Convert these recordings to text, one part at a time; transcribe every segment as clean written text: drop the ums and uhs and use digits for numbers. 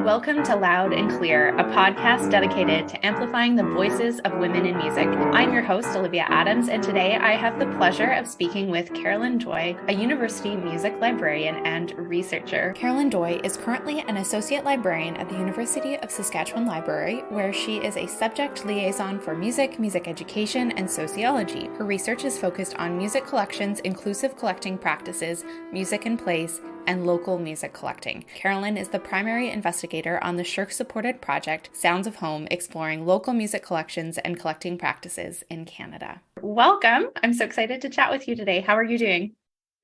Welcome to Loud and Clear, a podcast dedicated to amplifying the voices of women in music. I'm your host, Olivia Adams, and today I have the pleasure of speaking with Carolyn Doi, a university music librarian and researcher. Carolyn Doi is currently an associate librarian at the University of Saskatchewan Library, where she is a subject liaison for music, music education, and sociology. Her research is focused on music collections, inclusive collecting practices, music and plays, and local music collecting. Carolyn is the primary investigator on the SSHRC-supported project Sounds of Home, exploring local music collections and collecting practices in Canada. Welcome. I'm so excited to chat with you today. How are you doing?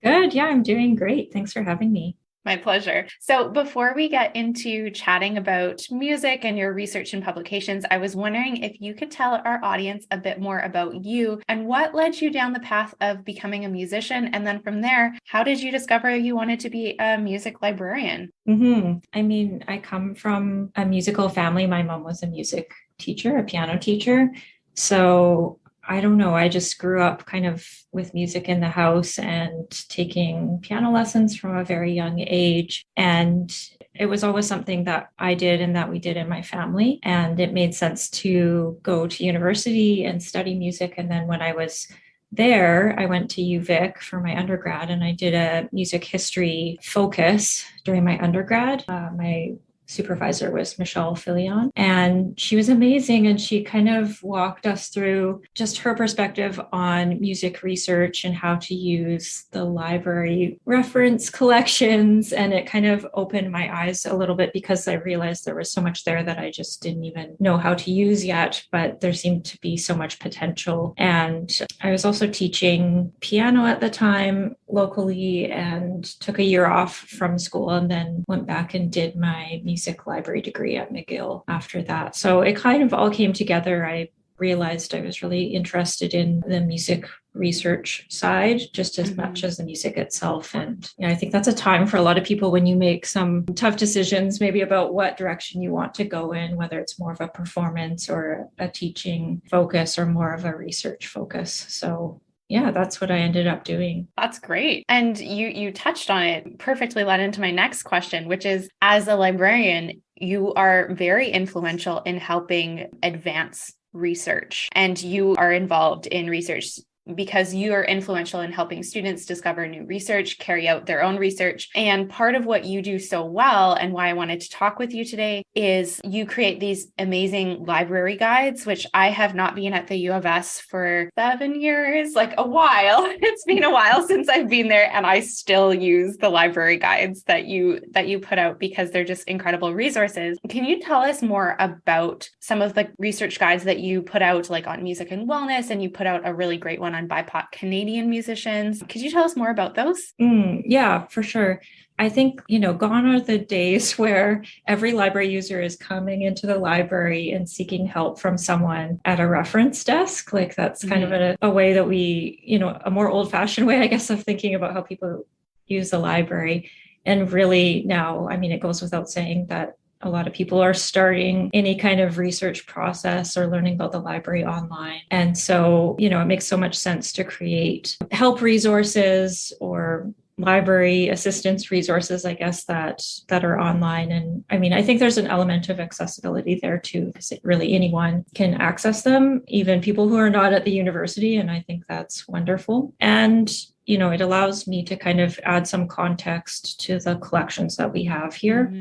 Good. Yeah, I'm doing great. Thanks for having me. My pleasure. So before we get into chatting about music and your research and publications, I was wondering if you could tell our audience a bit more about you and what led you down the path of becoming a musician. And then from there, how did you discover you wanted to be a music librarian? I come from a musical family. My mom was a music teacher, a piano teacher. So I don't know, I just grew up kind of with music in the house and taking piano lessons from a very young age. And it was always something that I did and that we did in my family. And it made sense to go to university and study music. And then when I was there, I went to UVic for my undergrad and I did a music history focus during my undergrad. My supervisor was Michelle Filion, and she was amazing. And she kind of walked us through just her perspective on music research and how to use the library reference collections. And it kind of opened my eyes a little bit because I realized there was so much there that I just didn't even know how to use yet, but there seemed to be so much potential. And I was also teaching piano at the time locally and took a year off from school and then went back and did my music library degree at McGill after that. So it kind of all came together. I realized I was really interested in the music research side just as much as the music itself. And I think that's a time for a lot of people when you make some tough decisions, maybe about what direction you want to go in, whether it's more of a performance or a teaching focus or more of a research focus. So yeah, that's what I ended up doing. That's great. And you touched on it, perfectly led into my next question, which is, as a librarian, you are very influential in helping advance research, and you are involved in research because you are influential in helping students discover new research, carry out their own research. And part of what you do so well, and why I wanted to talk with you today, is you create these amazing library guides, which I have not been at the U of S for 7 years, like a while. It's been a while since I've been there, and I still use the library guides that you put out because they're just incredible resources. Can you tell us more about some of the research guides that you put out, like on music and wellness, and you put out a really great one on BIPOC Canadian musicians? Could you tell us more about those? Yeah, for sure. I think, gone are the days where every library user is coming into the library and seeking help from someone at a reference desk. Like that's kind of a way that we, a more old-fashioned way, I guess, of thinking about how people use the library. And really now, it goes without saying that a lot of people are starting any kind of research process or learning about the library online. And so, it makes so much sense to create help resources or library assistance resources, I guess, that are online. And I think there's an element of accessibility there too, because really anyone can access them, even people who are not at the university. And I think that's wonderful. And it allows me to kind of add some context to the collections that we have here.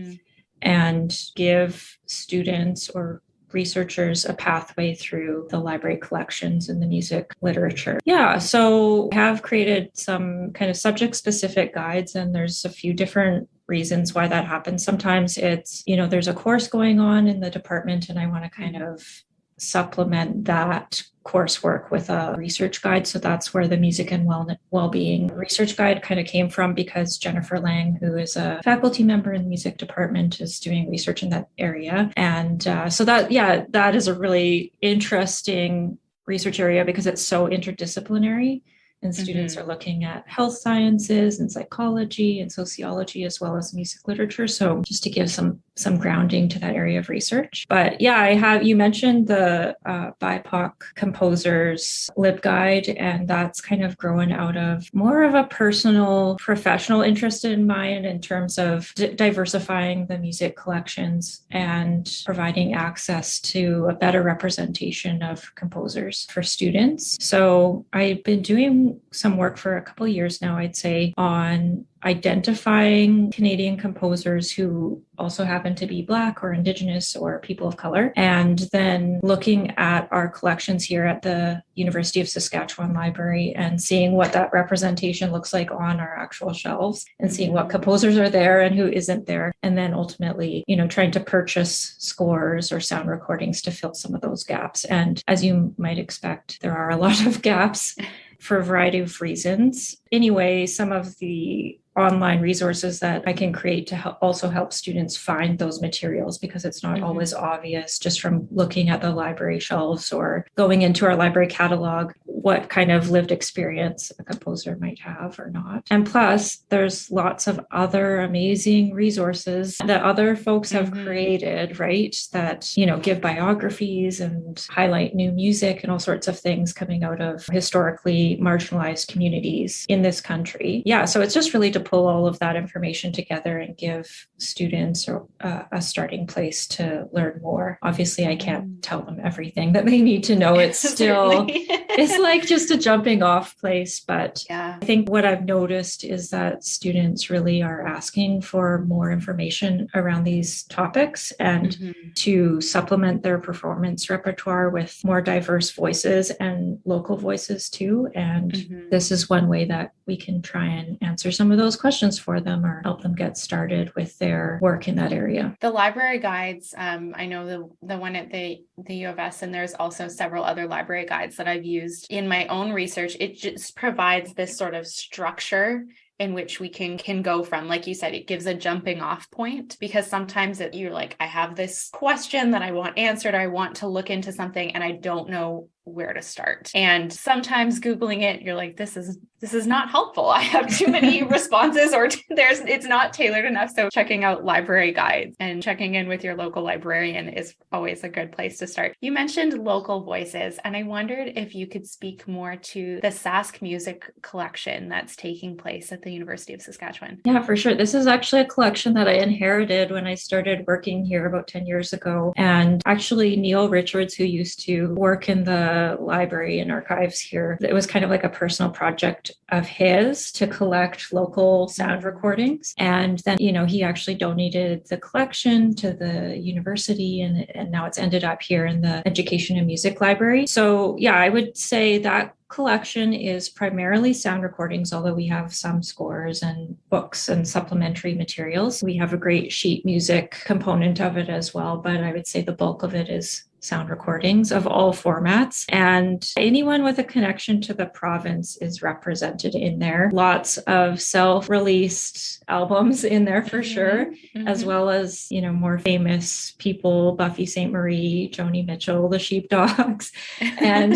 And give students or researchers a pathway through the library collections and the music literature. Yeah, so I have created some kind of subject-specific guides, and there's a few different reasons why that happens. Sometimes it's, there's a course going on in the department, and I want to kind of supplement that coursework with a research guide. So that's where the music and well-being research guide kind of came from, because Jennifer Lang, who is a faculty member in the music department, is doing research in that area. And so that is a really interesting research area because it's so interdisciplinary. And students are looking at health sciences and psychology and sociology, as well as music literature. So just to give some some grounding to that area of research. But yeah, you mentioned the BIPOC composers LibGuide, and that's kind of grown out of more of a personal, professional interest in mine in terms of diversifying the music collections and providing access to a better representation of composers for students. So I've been doing some work for a couple of years now, I'd say, on identifying Canadian composers who also happen to be Black or Indigenous or people of color, and then looking at our collections here at the University of Saskatchewan Library and seeing what that representation looks like on our actual shelves and seeing what composers are there and who isn't there. And then ultimately, trying to purchase scores or sound recordings to fill some of those gaps. And as you might expect, there are a lot of gaps for a variety of reasons. Anyway, some of the online resources that I can create to also help students find those materials, because it's not always obvious just from looking at the library shelves or going into our library catalog what kind of lived experience a composer might have or not. And plus, there's lots of other amazing resources that other folks have created, right? That, give biographies and highlight new music and all sorts of things coming out of historically marginalized communities in this country. Yeah, so it's just really to pull all of that information together and give students a starting place to learn more. Obviously, I can't tell them everything that they need to know. It's still, it's like just a jumping off place. But I think what I've noticed is that students really are asking for more information around these topics and to supplement their performance repertoire with more diverse voices and local voices too. And this is one way that we can try and answer some of those questions for them or help them get started with their work in that area. The library guides, I know the one at the U of S, and there's also several other library guides that I've used in my own research. It just provides this sort of structure in which we can go from. Like you said, it gives a jumping off point, because sometimes you're like, I have this question that I want answered. I want to look into something and I don't know where to start. And sometimes Googling it, you're like, this is not helpful. I have too many responses, or it's not tailored enough. So checking out library guides and checking in with your local librarian is always a good place to start. You mentioned local voices, and I wondered if you could speak more to the Sask music collection that's taking place at the University of Saskatchewan. Yeah, for sure. This is actually a collection that I inherited when I started working here about 10 years ago. And actually, Neil Richards, who used to work in the library and archives here, it was kind of like a personal project of his to collect local sound recordings. And then, he actually donated the collection to the university, and now it's ended up here in the Education and Music Library. So yeah, I would say that collection is primarily sound recordings, although we have some scores and books and supplementary materials. We have a great sheet music component of it as well, but I would say the bulk of it is sound recordings of all formats. And anyone with a connection to the province is represented in there. Lots of self-released albums in there for sure, as well as, more famous people, Buffy St. Marie, Joni Mitchell, the Sheepdogs, and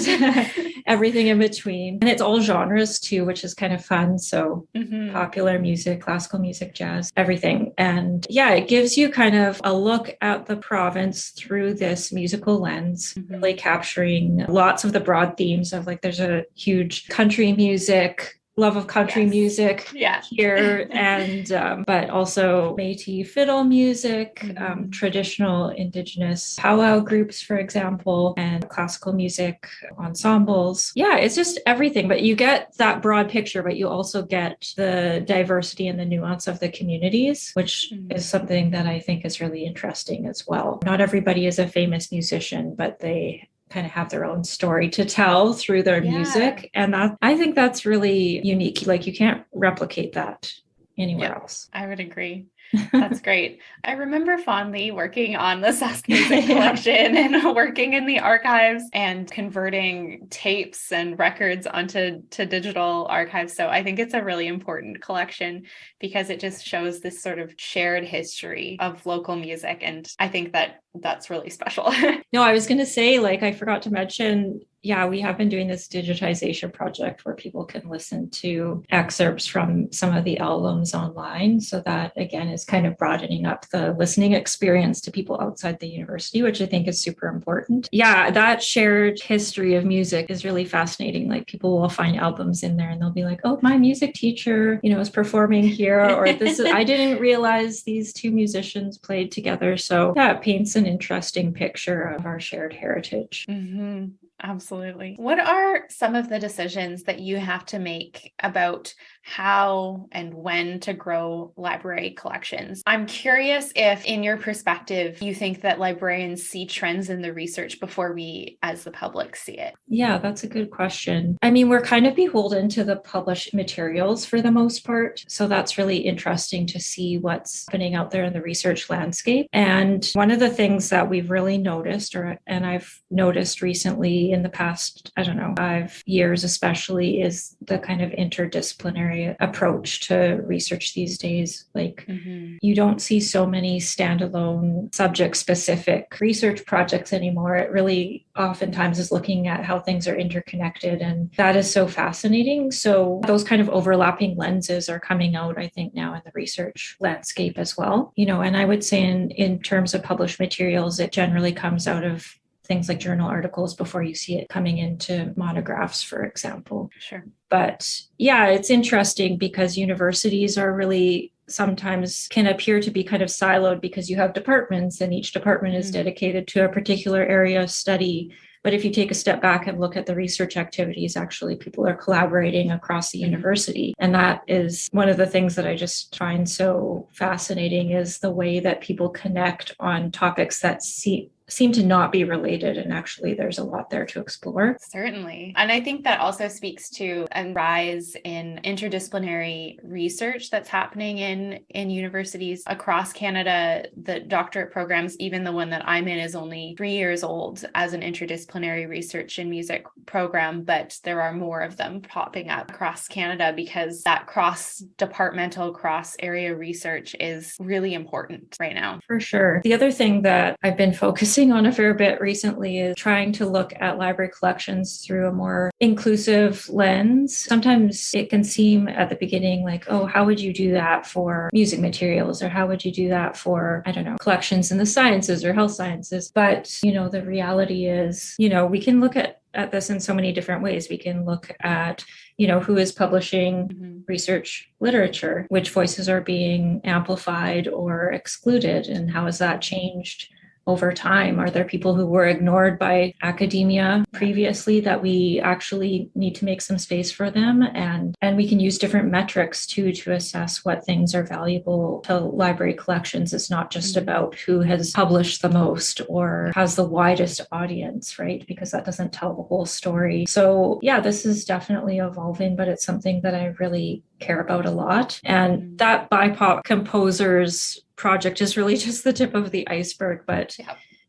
everything in between. And it's all genres too, which is kind of fun. So popular music, classical music, jazz, everything. And yeah, it gives you kind of a look at the province through this musical lens, really capturing lots of the broad themes of, like, there's a huge country music, love of country music here, and but also Métis fiddle music, traditional Indigenous powwow groups, for example, and classical music ensembles. Yeah, it's just everything. But you get that broad picture, but you also get the diversity and the nuance of the communities, which is something that I think is really interesting as well. Not everybody is a famous musician, but they kind of have their own story to tell through their music. And I think that's really unique. Like, you can't replicate that anywhere else. I would agree. That's great. I remember fondly working on the Sask music collection and working in the archives and converting tapes and records onto digital archives. So I think it's a really important collection because it just shows this sort of shared history of local music. And I think that that's really special. No, I was going to say, like, I forgot to mention, yeah, we have been doing this digitization project where people can listen to excerpts from some of the albums online. So that, again, is kind of broadening up the listening experience to people outside the university, which I think is super important. Yeah, that shared history of music is really fascinating. Like, people will find albums in there and they'll be like, oh, my music teacher, is performing here, or I didn't realize these two musicians played together. So yeah, it paints an interesting picture of our shared heritage. Mm-hmm. Absolutely. What are some of the decisions that you have to make about how and when to grow library collections? I'm curious if, in your perspective, you think that librarians see trends in the research before we, as the public, see it. Yeah, that's a good question. I mean, we're kind of beholden to the published materials for the most part. So that's really interesting to see what's happening out there in the research landscape. And one of the things that we've really noticed, and I've noticed recently in the past, 5 years especially, is the kind of interdisciplinary approach to research these days. Like, you don't see so many standalone subject-specific research projects anymore. It really oftentimes is looking at how things are interconnected, and that is so fascinating. So those kind of overlapping lenses are coming out, I think, now in the research landscape as well. And I would say in terms of published materials, it generally comes out of things like journal articles before you see it coming into monographs, for example. Sure. But yeah, it's interesting because universities are really sometimes can appear to be kind of siloed because you have departments and each department is dedicated to a particular area of study. But if you take a step back and look at the research activities, actually people are collaborating across the university. And that is one of the things that I just find so fascinating, is the way that people connect on topics that seem to not be related. And actually, there's a lot there to explore. Certainly. And I think that also speaks to a rise in interdisciplinary research that's happening in universities across Canada. The doctorate programs, even the one that I'm in, is only 3 years old as an interdisciplinary research in music program, but there are more of them popping up across Canada because that cross-departmental, cross-area research is really important right now. For sure. The other thing that I've been focusing on a fair bit recently is trying to look at library collections through a more inclusive lens. Sometimes it can seem at the beginning like, oh, how would you do that for music materials? Or how would you do that for, collections in the sciences or health sciences? But, the reality is, we can look at this in so many different ways. We can look at, who is publishing research literature, which voices are being amplified or excluded, and how has that changed over time? Are there people who were ignored by academia previously that we actually need to make some space for them? And we can use different metrics too to assess what things are valuable to library collections. It's not just about who has published the most or has the widest audience, right? Because that doesn't tell the whole story. So yeah, this is definitely evolving, but it's something that I really care about a lot. And that BIPOC composers project is really just the tip of the iceberg. But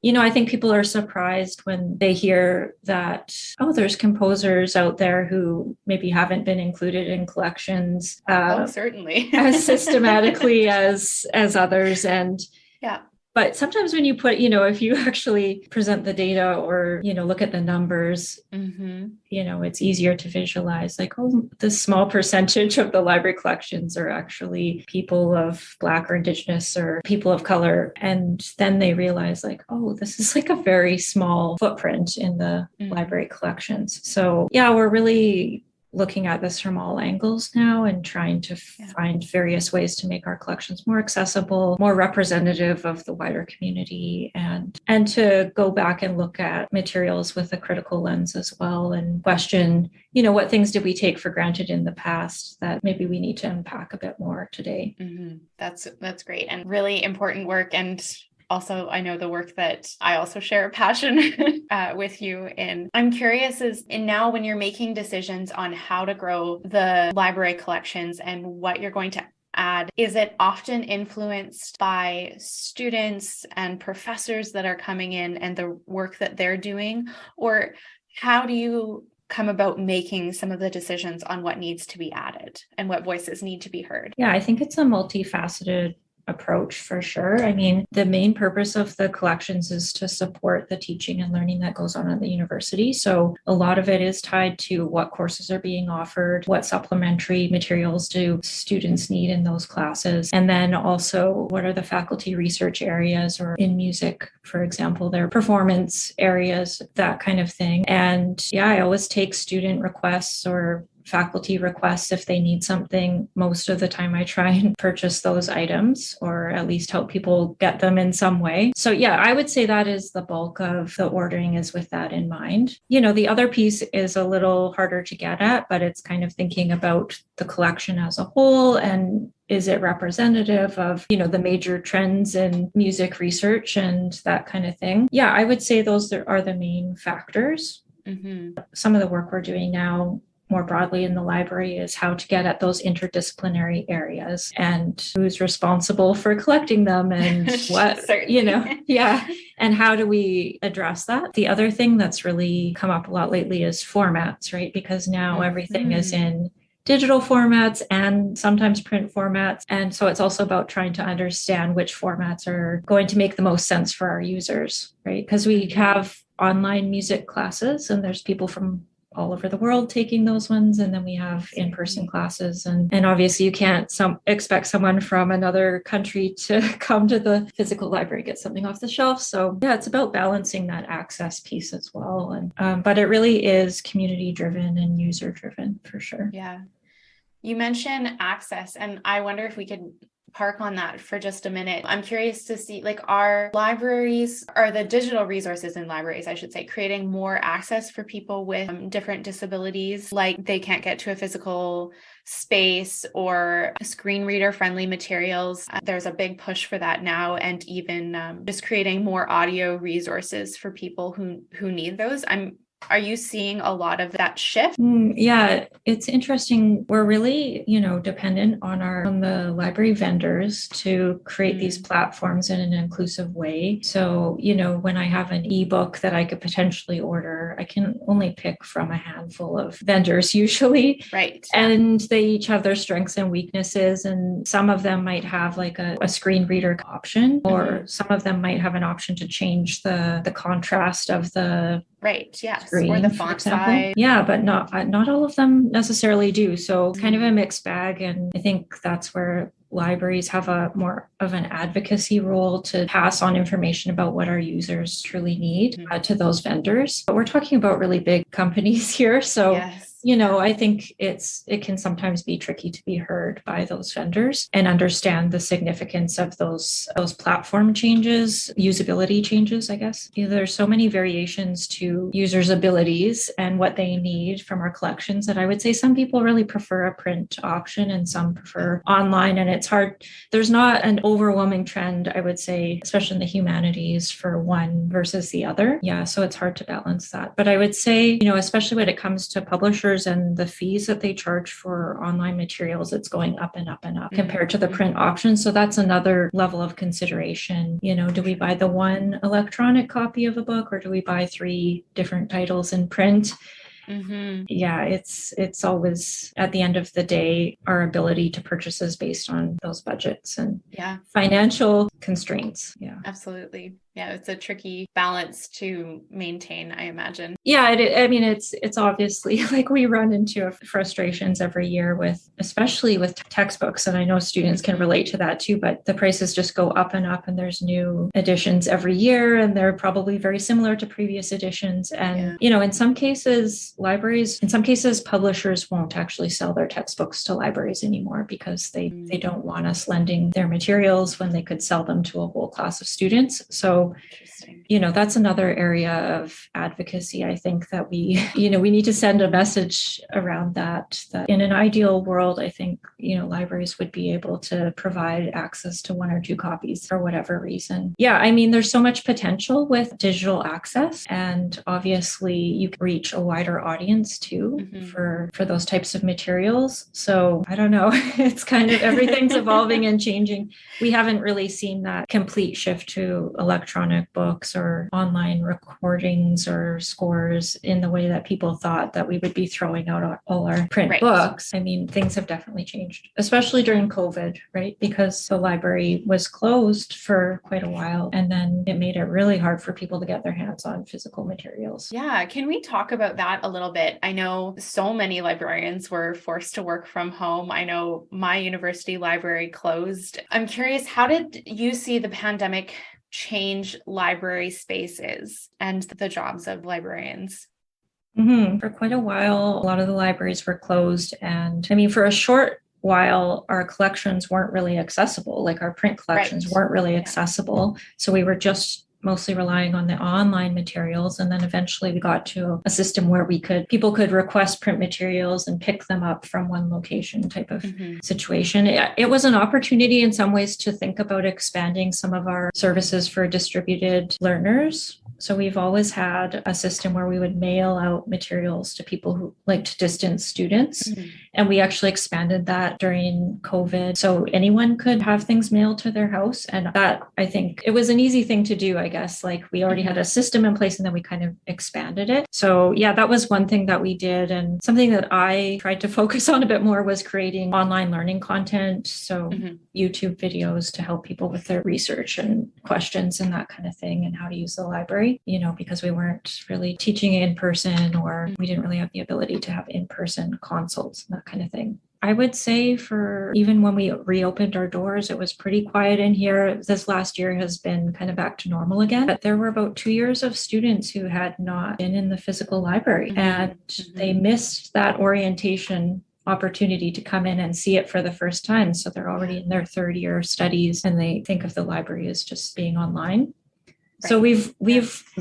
I think people are surprised when they hear that, oh, there's composers out there who maybe haven't been included in collections certainly as systematically as others. And but sometimes when you put, if you actually present the data or, look at the numbers, it's easier to visualize like, oh, this small percentage of the library collections are actually people of Black or Indigenous or people of color. And then they realize like, oh, this is like a very small footprint in the library collections. So yeah, we're really looking at this from all angles now and trying to find various ways to make our collections more accessible, more representative of the wider community, and to go back and look at materials with a critical lens as well and question, what things did we take for granted in the past that maybe we need to unpack a bit more today. That's great and really important work. And also, I know the work that I also share a passion with you in. I'm curious now when you're making decisions on how to grow the library collections and what you're going to add, is it often influenced by students and professors that are coming in and the work that they're doing? Or how do you come about making some of the decisions on what needs to be added and what voices need to be heard? Yeah, I think it's a multifaceted approach for sure. I mean, the main purpose of the collections is to support the teaching and learning that goes on at the university. So a lot of it is tied to what courses are being offered, what supplementary materials do students need in those classes, and then also what are the faculty research areas, or in music, for example, their performance areas, that kind of thing. And yeah, I always take student requests or faculty requests if they need something. Most of the time I try and purchase those items, or at least help people get them in some way. So yeah, I would say that is the bulk of the ordering, is with that in mind. The other piece is a little harder to get at, but it's kind of thinking about the collection as a whole, and is it representative of, the major trends in music research and that kind of thing. Yeah, I would say those are the main factors. Mm-hmm. Some of the work we're doing now more broadly in the library is how to get at those interdisciplinary areas, and who's responsible for collecting them, and what, and how do we address that? The other thing that's really come up a lot lately is formats, right? Because now everything is in digital formats and sometimes print formats. And so it's also about trying to understand which formats are going to make the most sense for our users, right? Because we have online music classes, and there's people from all over the world taking those ones. And then we have in-person classes. And obviously you can't expect someone from another country to come to the physical library, get something off the shelf. So yeah, it's about balancing that access piece as well. And but it really is community driven and user driven for sure. Yeah. You mentioned access, and I wonder if we could park on that for just a minute. I'm curious to see, are libraries, or the digital resources in libraries, I should say, creating more access for people with different disabilities, like they can't get to a physical space, or screen reader friendly materials. There's a big push for that now, and even just creating more audio resources for people who need those. Are you seeing a lot of that shift? Yeah, it's interesting. We're really, dependent on the library vendors to create these platforms in an inclusive way. So, when I have an ebook that I could potentially order, I can only pick from a handful of vendors usually. Right. And they each have their strengths and weaknesses. And some of them might have like a screen reader option, or some of them might have an option to change the contrast of the yes, screen, or the font size. Yeah, but not all of them necessarily do. So it's kind of a mixed bag. And I think that's where libraries have a more of an advocacy role to pass on information about what our users truly need to those vendors. But we're talking about really big companies here. So yes. I think it can sometimes be tricky to be heard by those vendors and understand the significance of those platform changes, usability changes, I guess. There's so many variations to users' abilities and what they need from our collections that I would say some people really prefer a print option and some prefer online. And it's hard. There's not an overwhelming trend, I would say, especially in the humanities, for one versus the other. Yeah, so it's hard to balance that. But I would say, especially when it comes to publishers and the fees that they charge for online materials, it's going up and up and up compared to the print option. So that's another level of consideration. Do we buy the one electronic copy of a book, or do we buy 3 different titles in print? Yeah, it's always, at the end of the day, our ability to purchase is based on those budgets and financial constraints. Yeah, absolutely. Yeah, it's a tricky balance to maintain, I imagine. Yeah, it's obviously we run into frustrations every year especially with textbooks. And I know students can relate to that too, but the prices just go up and up, and there's new editions every year, and they're probably very similar to previous editions. And, in some cases, publishers won't actually sell their textbooks to libraries anymore because they don't want us lending their materials when they could sell them to a whole class of students. So, that's another area of advocacy. I think that we need to send a message around that in an ideal world, I think, libraries would be able to provide access to 1 or 2 copies for whatever reason. Yeah, there's so much potential with digital access, and obviously you can reach a wider audience too for those types of materials. So I don't know, it's kind of everything's evolving and changing. We haven't really seen seen that complete shift to electronic books or online recordings or scores in the way that people thought that we would be throwing out all our print books. I mean, things have definitely changed, especially during COVID, right? Because the library was closed for quite a while, and then it made it really hard for people to get their hands on physical materials. Yeah. Can we talk about that a little bit? I know so many librarians were forced to work from home. I know my university library closed. I'm curious, how did you see the pandemic change library spaces and the jobs of librarians? For quite a while, a lot of the libraries were closed. And I mean, for a short while, our collections weren't really accessible. Like our print collections weren't really accessible. So we were just mostly relying on the online materials. And then eventually we got to a system where people could request print materials and pick them up from one location type of situation. It was an opportunity in some ways to think about expanding some of our services for distributed learners. So we've always had a system where we would mail out materials to people who like to distance students. And we actually expanded that during COVID. So anyone could have things mailed to their house. And that, I think, it was an easy thing to do, I guess. Like we already had a system in place and then we kind of expanded it. So yeah, that was one thing that we did. And something that I tried to focus on a bit more was creating online learning content. So YouTube videos to help people with their research and questions and that kind of thing, and how to use the library, because we weren't really teaching in person, or we didn't really have the ability to have in-person consults and that kind of thing. I would say for even when we reopened our doors, it was pretty quiet in here. This last year has been kind of back to normal again. But there were about 2 years of students who had not been in the physical library, and they missed that orientation opportunity to come in and see it for the first time. So they're already in their third year of studies and they think of the library as just being online. So we've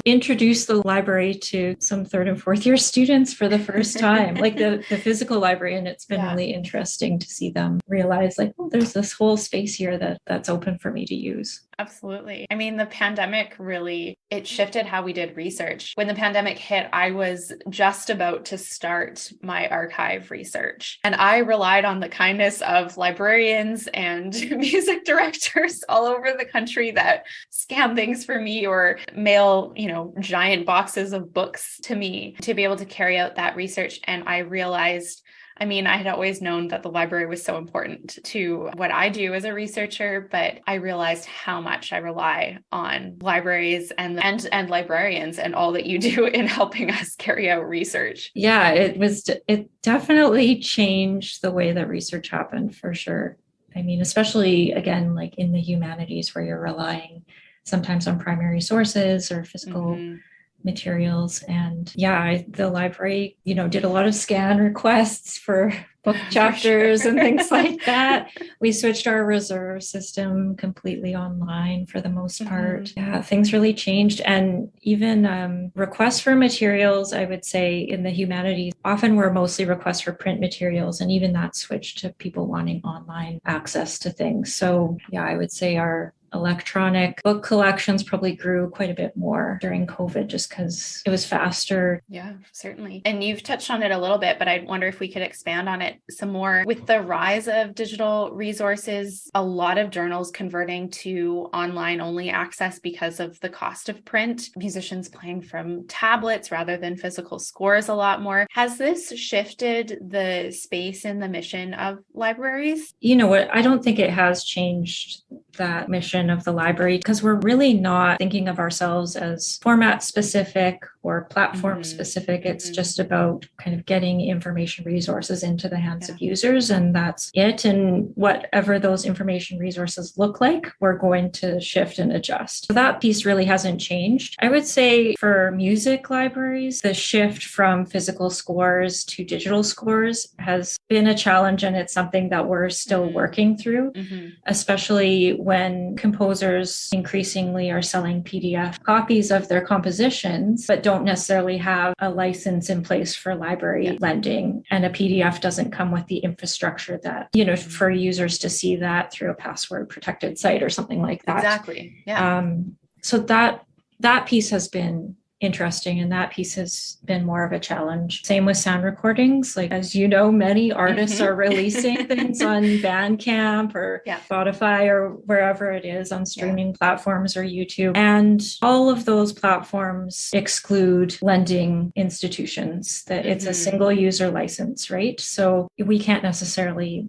introduced the library to some third and fourth year students for the first time, like the physical library. And it's been really interesting to see them realize like, oh, there's this whole space here that's open for me to use. Absolutely. I mean, the pandemic it shifted how we did research. When the pandemic hit, I was just about to start my archive research, and I relied on the kindness of librarians and music directors all over the country that scan things for me or mail, giant boxes of books to me to be able to carry out that research. And I realized, I had always known that the library was so important to what I do as a researcher, but I realized how much I rely on libraries and librarians and all that you do in helping us carry out research. Yeah, it definitely changed the way that research happened for sure. Especially again, like in the humanities where you're relying sometimes on primary sources or physical materials. And the library, did a lot of scan requests for book chapters and things like that. We switched our reserve system completely online for the most part. Yeah, things really changed. And even requests for materials, I would say in the humanities, often were mostly requests for print materials. And even that switched to people wanting online access to things. So yeah, I would say our electronic book collections probably grew quite a bit more during COVID just because it was faster. Yeah, certainly. And you've touched on it a little bit, but I wonder if we could expand on it some more. With the rise of digital resources, a lot of journals converting to online only access because of the cost of print, musicians playing from tablets rather than physical scores a lot more. Has this shifted the space and the mission of libraries? You know what? I don't think it has changed that mission of the library because we're really not thinking of ourselves as format specific or platform specific. It's just about kind of getting information resources into the hands of users, and that's it. And whatever those information resources look like, we're going to shift and adjust. So that piece really hasn't changed. I would say for music libraries, the shift from physical scores to digital scores has been a challenge, and it's something that we're still working through, especially when composers increasingly are selling PDF copies of their compositions, but don't necessarily have a license in place for library lending. And a PDF doesn't come with the infrastructure that, for users to see that through a password protected site or something like that. Exactly. Yeah. So that piece has been interesting. And that piece has been more of a challenge. Same with sound recordings. Like, as you know, many artists are releasing things on Bandcamp or Spotify or wherever it is on streaming platforms or YouTube. And all of those platforms exclude lending institutions, that it's a single user license, right? So we can't necessarily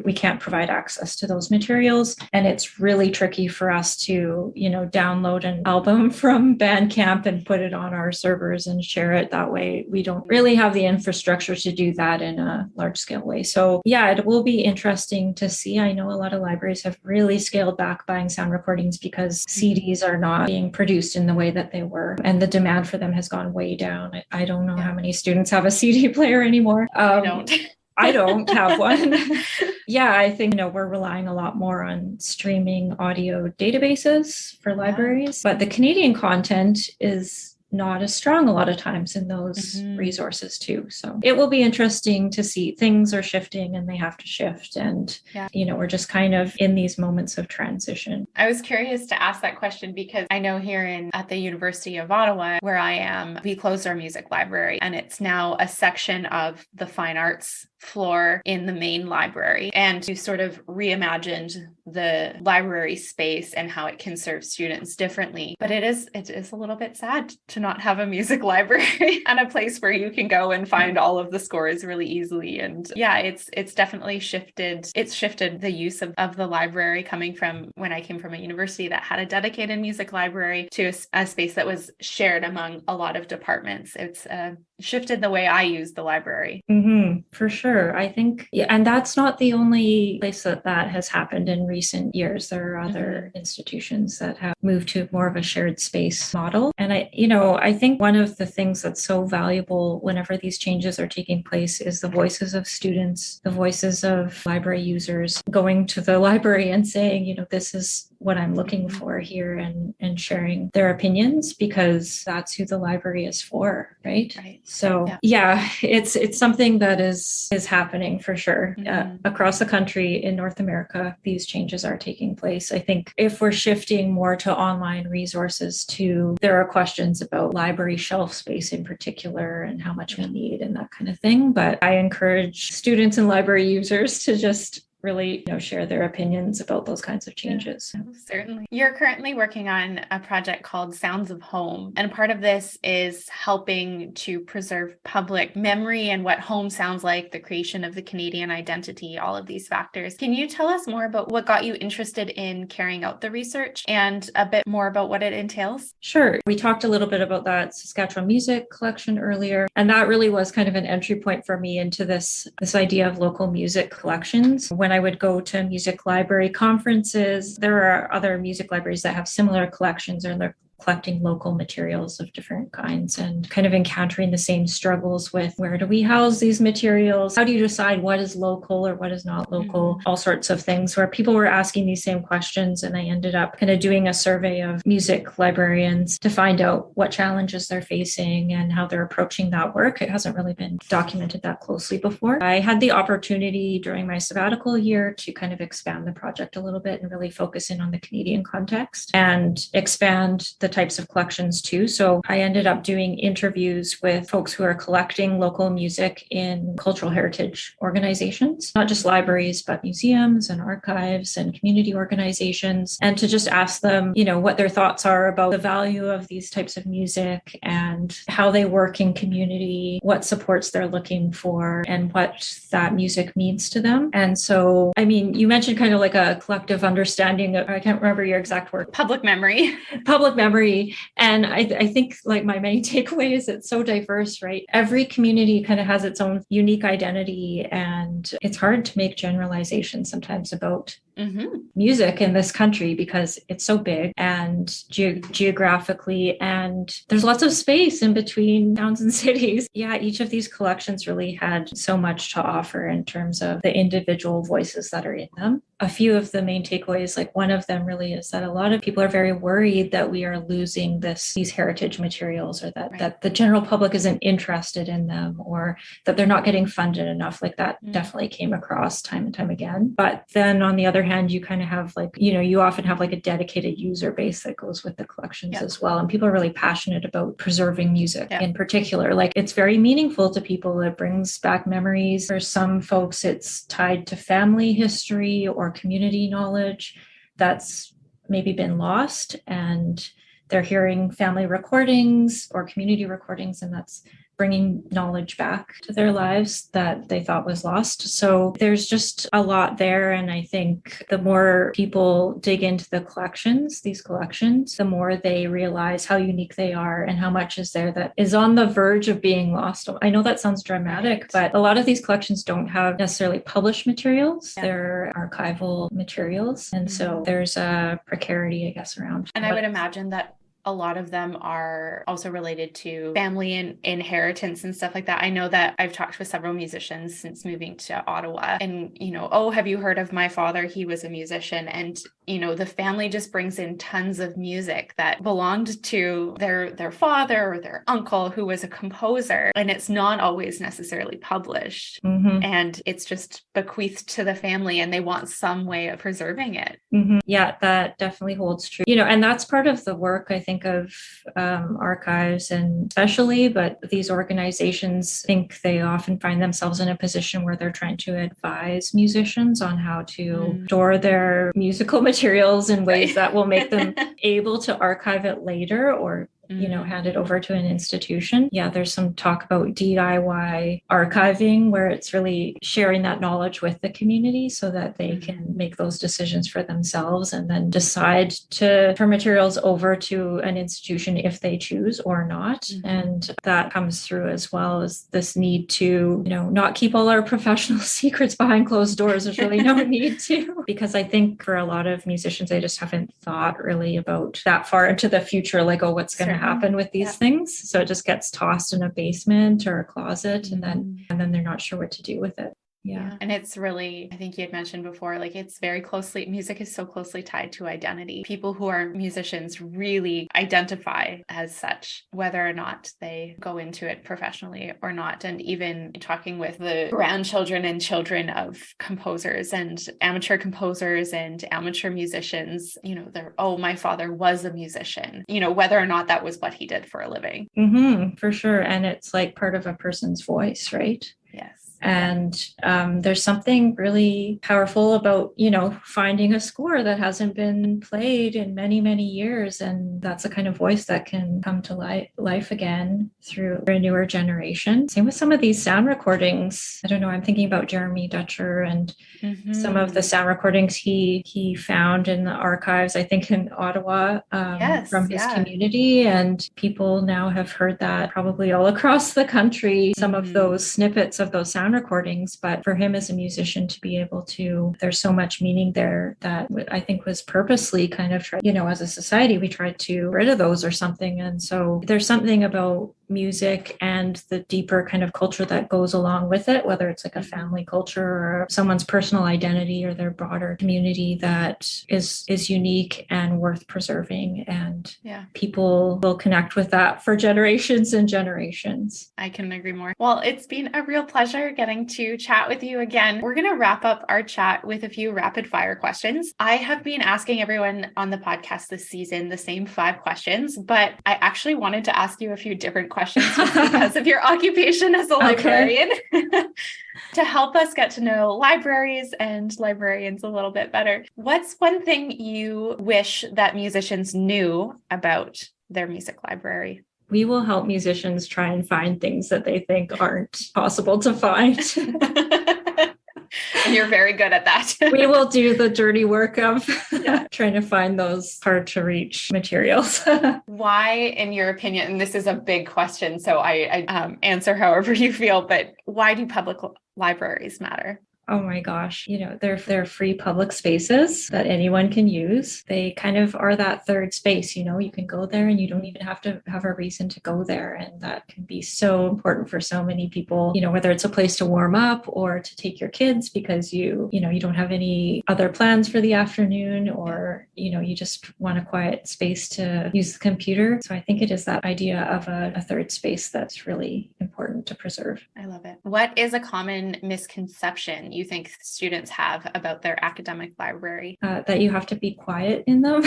we can't provide access to those materials. And it's really tricky for us to, download an album from Bandcamp and put it on our servers and share it that way. We don't really have the infrastructure to do that in a large scale way. So yeah, it will be interesting to see. I know a lot of libraries have really scaled back buying sound recordings because CDs are not being produced in the way that they were. And the demand for them has gone way down. I don't know how many students have a CD player anymore. I don't. I don't have one. Yeah, I think, we're relying a lot more on streaming audio databases for libraries, but the Canadian content is not as strong a lot of times in those resources too. So it will be interesting to see. Things are shifting and they have to shift. And, we're just kind of in these moments of transition. I was curious to ask that question because I know here at the University of Ottawa, where I am, we closed our music library and it's now a section of the fine arts floor in the main library. And you sort of reimagined the library space and how it can serve students differently. But it is a little bit sad to not have a music library and a place where you can go and find all of the scores really easily. And it's definitely shifted. It's shifted the use of the library, coming from when I came from a university that had a dedicated music library to a space that was shared among a lot of departments. It's shifted the way I use the library. For sure. I think, and that's not the only place that has happened in recent years. There are other institutions that have moved to more of a shared space model. And I think one of the things that's so valuable whenever these changes are taking place is the voices of students, the voices of library users going to the library and saying, this is what I'm looking for here, and sharing their opinions, because that's who the library is for, right? So it's something that is happening for sure. Across the country in North America, these changes are taking place. I think if we're shifting more to online resources there are questions about library shelf space in particular and how much we need and that kind of thing. But I encourage students and library users to just really share their opinions about those kinds of changes. Certainly. You're currently working on a project called Sounds of Home, and part of this is helping to preserve public memory and what home sounds like, the creation of the Canadian identity, all of these factors. Can you tell us more about what got you interested in carrying out the research and a bit more about what it entails? Sure. We talked a little bit about that Saskatchewan music collection earlier, and that really was kind of an entry point for me into this idea of local music collections. When I would go to music library conferences, there are other music libraries that have similar collections, or they're collecting local materials of different kinds, and kind of encountering the same struggles with, where do we house these materials? How do you decide what is local or what is not local? All sorts of things where people were asking these same questions. And I ended up kind of doing a survey of music librarians to find out what challenges they're facing and how they're approaching that work. It hasn't really been documented that closely before. I had the opportunity during my sabbatical year to kind of expand the project a little bit and really focus in on the Canadian context and expand the types of collections too. So I ended up doing interviews with folks who are collecting local music in cultural heritage organizations, not just libraries, but museums and archives and community organizations, and to just ask them, what their thoughts are about the value of these types of music and how they work in community, what supports they're looking for, and what that music means to them. And so, you mentioned kind of like a collective understanding of, I can't remember your exact word. Public memory. And I think like my main takeaway is it's so diverse, right? Every community kind of has its own unique identity, and it's hard to make generalizations sometimes about music in this country because it's so big and geographically, and there's lots of space in between towns and cities. Yeah, each of these collections really had so much to offer in terms of the individual voices that are in them. A few of the main takeaways, like one of them really is that a lot of people are very worried that we are losing these heritage materials, or that the general public isn't interested in them, or that they're not getting funded enough. Like that definitely came across time and time again. But then on the other hand, you kind of have like, you often have like a dedicated user base that goes with the collections as well. And people are really passionate about preserving music in particular. Like it's very meaningful to people. It brings back memories. For some folks, it's tied to family history or community knowledge that's maybe been lost, and they're hearing family recordings or community recordings, and that's bringing knowledge back to their lives that they thought was lost. So there's just a lot there. And I think the more people dig into these collections, the more they realize how unique they are and how much is there that is on the verge of being lost. I know that sounds dramatic, but a lot of these collections don't have necessarily published materials. They're archival materials. And so there's a precarity, I guess, around. And I would imagine that a lot of them are also related to family and inheritance and stuff like that. I know that I've talked with several musicians since moving to Ottawa, and, oh, have you heard of my father? He was a musician. And, the family just brings in tons of music that belonged to their father or their uncle who was a composer. And it's not always necessarily published. And it's just bequeathed to the family, and they want some way of preserving it. Yeah, that definitely holds true. And that's part of the work, I think, of archives, and especially, but these organizations think they often find themselves in a position where they're trying to advise musicians on how to store their musical materials in ways that will make them able to archive it later or hand it over to an institution. Yeah, there's some talk about DIY archiving, where it's really sharing that knowledge with the community so that they can make those decisions for themselves and then decide to turn materials over to an institution if they choose or not. And that comes through as well as this need to, not keep all our professional secrets behind closed doors. There's really no need to, because I think for a lot of musicians, they just haven't thought really about that far into the future, like, oh, what's going to happen with these things. So it just gets tossed in a basement or a closet, and then they're not sure what to do with it. Yeah. And it's really, I think you had mentioned before, like it's very closely, music is so closely tied to identity. People who are musicians really identify as such, whether or not they go into it professionally or not. And even talking with the grandchildren and children of composers and amateur musicians, they're, oh, my father was a musician, whether or not that was what he did for a living. For sure. And it's like part of a person's voice, right? Yes. And there's something really powerful about, finding a score that hasn't been played in many, many years. And that's a kind of voice that can come to life again through a newer generation. Same with some of these sound recordings. I don't know, I'm thinking about Jeremy Dutcher and some of the sound recordings he found in the archives, I think in Ottawa, from his community. And people now have heard that probably all across the country, some of those snippets of those sound recordings. But for him as a musician to be able to, there's so much meaning there that I think was purposely kind of tried, as a society, we tried to get rid of those or something. And so there's something about music and the deeper kind of culture that goes along with it, whether it's like a family culture or someone's personal identity or their broader community, that is unique and worth preserving. And people will connect with that for generations and generations. I couldn't agree more. Well, it's been a real pleasure getting to chat with you again. We're going to wrap up our chat with a few rapid fire questions. I have been asking everyone on the podcast this season the same 5 questions, but I actually wanted to ask you a few different questions just because of your occupation as a librarian to help us get to know libraries and librarians a little bit better. What's one thing you wish that musicians knew about their music library? We will help musicians try and find things that they think aren't possible to find. And you're very good at that. We will do the dirty work of trying to find those hard to reach materials. Why, in your opinion, and this is a big question, so I answer however you feel, but why do public libraries matter? Oh my gosh, they're free public spaces that anyone can use. They kind of are that third space, you can go there and you don't even have to have a reason to go there. And that can be so important for so many people, whether it's a place to warm up or to take your kids because you don't have any other plans for the afternoon, or, you just want a quiet space to use the computer. So I think it is that idea of a third space that's really important to preserve. I love it. What is a common misconception you think students have about their academic library? That you have to be quiet in them.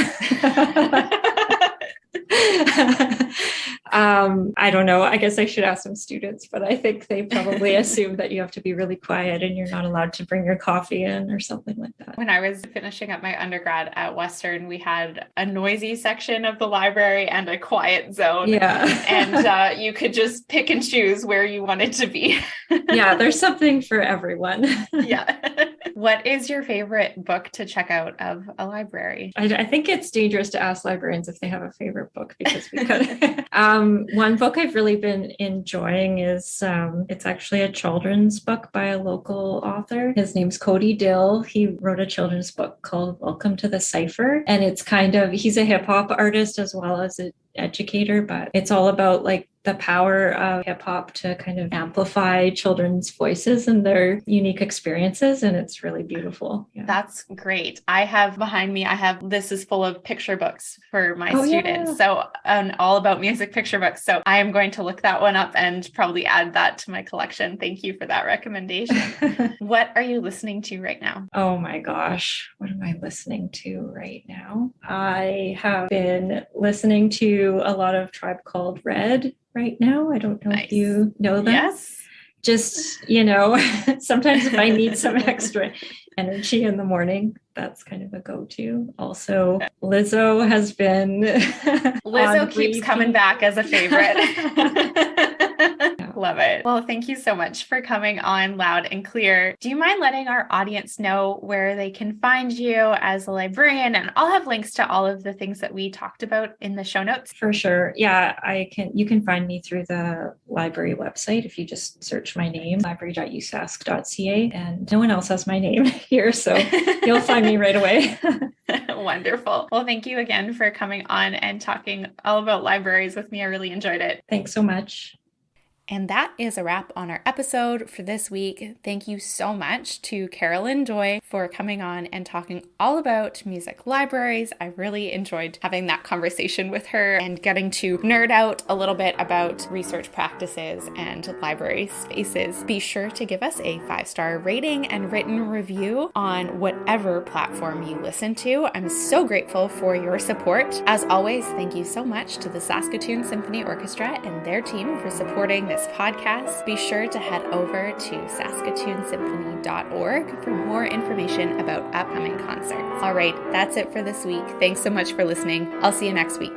I don't know. I guess I should ask some students, but I think they probably assume that you have to be really quiet and you're not allowed to bring your coffee in or something like that. When I was finishing up my undergrad at Western, we had a noisy section of the library and a quiet zone. Yeah. And you could just pick and choose where you wanted to be. Yeah, there's something for everyone. Yeah. What is your favorite book to check out of a library? I think it's dangerous to ask librarians if they have a favorite book because we could. One book I've really been enjoying is it's actually a children's book by a local author. His name's Cody Dill. He wrote a children's book called Welcome to the Cypher. And it's he's a hip hop artist as well as an educator, but it's all about like the power of hip hop to kind of amplify children's voices and their unique experiences. And it's really beautiful. Yeah. That's great. I have behind me, this is full of picture books for my students. Yeah. So all about music picture books. So I am going to look that one up and probably add that to my collection. Thank you for that recommendation. What are you listening to right now? Oh my gosh. What am I listening to right now? I have been listening to a lot of Tribe Called Red right now. I don't know if you know them. Yes. Just, sometimes if I need some extra energy in the morning, that's kind of a go-to. Also, Lizzo has been Lizzo keeps coming back as a favorite. Love it. Well, thank you so much for coming on Loud and Clear. Do you mind letting our audience know where they can find you as a librarian? And I'll have links to all of the things that we talked about in the show notes. For sure. Yeah, you can find me through the library website if you just search my name, library.usask.ca, and no one else has my name here, so you'll find me right away. Wonderful. Well, thank you again for coming on and talking all about libraries with me. I really enjoyed it. Thanks so much. And that is a wrap on our episode for this week. Thank you so much to Carolyn Doi for coming on and talking all about music libraries. I really enjoyed having that conversation with her and getting to nerd out a little bit about research practices and library spaces. Be sure to give us a 5-star rating and written review on whatever platform you listen to. I'm so grateful for your support. As always, thank you so much to the Saskatoon Symphony Orchestra and their team for supporting this podcast. Be sure to head over to saskatoonsymphony.org for more information about upcoming concerts. All right, that's it for this week. Thanks so much for listening. I'll see you next week.